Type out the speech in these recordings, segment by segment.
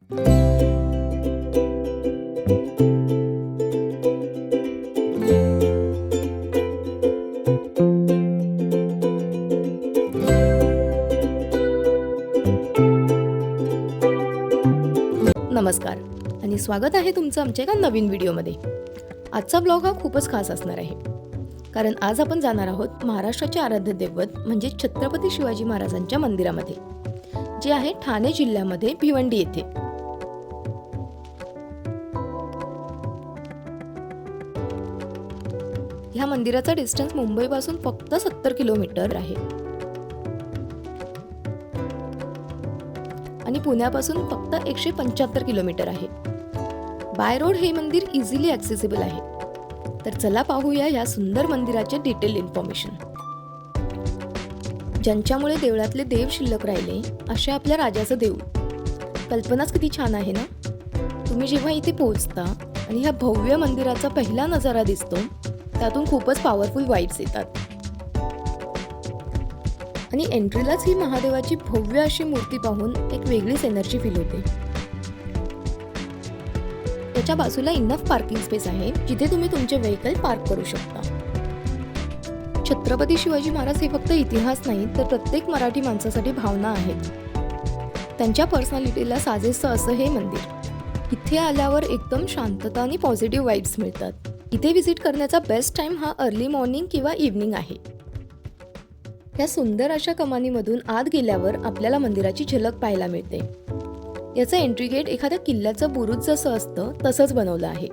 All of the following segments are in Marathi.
नमस्कार आणि स्वागत आहे तुमचं आमच्या एका नवीन व्हिडिओमध्ये। आजचा ब्लॉग हा खूपच खास असणार आहे, कारण आज आपण जाणार आहोत महाराष्ट्राचे आराध्य दैवत म्हणजे छत्रपती शिवाजी महाराजांच्या मंदिरामध्ये, जे आहे ठाणे जिल्ह्यामध्ये भिवंडी येथे। ह्या मंदिराचा डिस्टन्स मुंबईपासून फक्त 70 किलोमीटर आहे आणि पुण्यापासून फक्त 175 किलोमीटर आहे। बाय रोड हे मंदिर इझिली ॲक्सेसिबल आहे। तर चला पाहूया या सुंदर मंदिराचे डिटेल इन्फॉर्मेशन। ज्यांच्यामुळे देवळातले देव शिल्लक राहिले असे आपल्या राजाचं देऊळ, कल्पनाच किती छान आहे ना। तुम्ही जेव्हा इथे पोहोचता आणि ह्या भव्य मंदिराचा पहिला नजारा दिसतो, त्यातून खूपच पॉवरफुल वाइब्स येतात आणि एंट्रीलाच ही महादेवाची भव्य अशी मूर्ती पाहून एक वेगळीच एनर्जी फील होते। त्याच्या बाजूला इनफ पार्किंग स्पेस आहे, जिथे तुम्ही तुमचे व्हेइकल पार्क करू शकता। छत्रपती शिवाजी महाराज हे फक्त इतिहास नाही, तर प्रत्येक मराठी माणसासाठी भावना आहेत। त्यांच्या पर्सनॅलिटीला साजेसं असं हे मंदिर। इथे आल्यावर एकदम शांतता आणि पॉझिटिव्ह वाइब्स मिळतात। इथे व्हिजिट करण्याचा बेस्ट टाइम हा अर्ली मॉर्निंग किंवा इव्हनिंग आहे। या सुंदर अशा कमानीमधून आत गेल्यावर आपल्याला मंदिराची झलक पाहायला मिळते। याचं एंट्री गेट एखाद्या किल्ल्याचं बुरुज जसं असतं तसंच बनवलं आहे।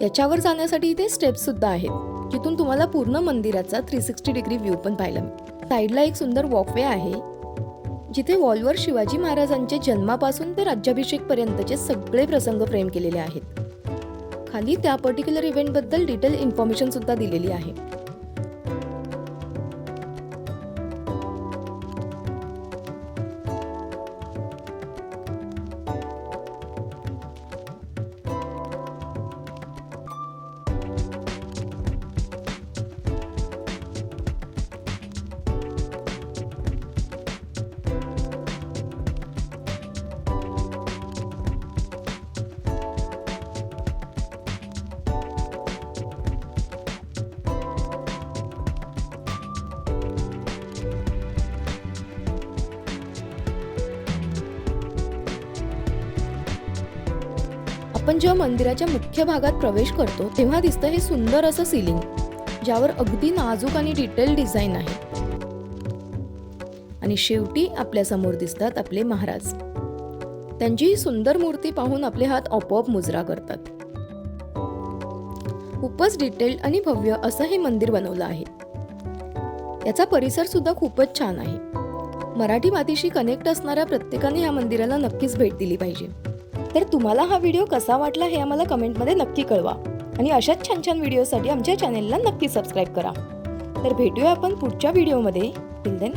याच्यावर जाण्यासाठी इथे स्टेप्स सुद्धा आहेत, जिथून तुम्हाला पूर्ण मंदिराचा 360 डिग्री व्ह्यू पण पाहायला मिळतो। साईडला एक सुंदर वॉकवे आहे, जिथे वॉलवर शिवाजी महाराजांचे जन्मापासून ते राज्याभिषेक पर्यंतचे सगळे प्रसंग फ्रेम केलेले आहेत। खाली त्या पर्टिक्युलर इव्हेंट बद्दल डिटेल इन्फॉर्मेशन सुद्धा दिलेली आहे। आपण जेव्हा मंदिराच्या मुख्य भागात प्रवेश करतो तेव्हा दिसतं हे सुंदर असं सीलिंग, ज्यावर अगदी नाजूक आणि डिटेल डिझाईन आहे। आणि शेवटी आपल्या समोर दिसतात आपले महाराज। त्यांची ही सुंदर मूर्ती पाहून आपले हात आपोआप मुजरा करतात। खूपच डिटेल्ड आणि भव्य असं हे मंदिर बनवलं आहे। याचा परिसर सुद्धा खूपच छान आहे। मराठी मातीशी कनेक्ट असणाऱ्या प्रत्येकाने या मंदिराला नक्कीच भेट दिली पाहिजे। तर तुम्हाला हा व्हिडिओ कसा वाटला हे आम्हाला कमेंटमध्ये नक्की कळवा आणि अशाच छान छान व्हिडिओसाठी आमच्या चॅनेलला नक्की सबस्क्राईब करा। तर भेटूया आपण पुढच्या व्हिडिओमध्ये। Till then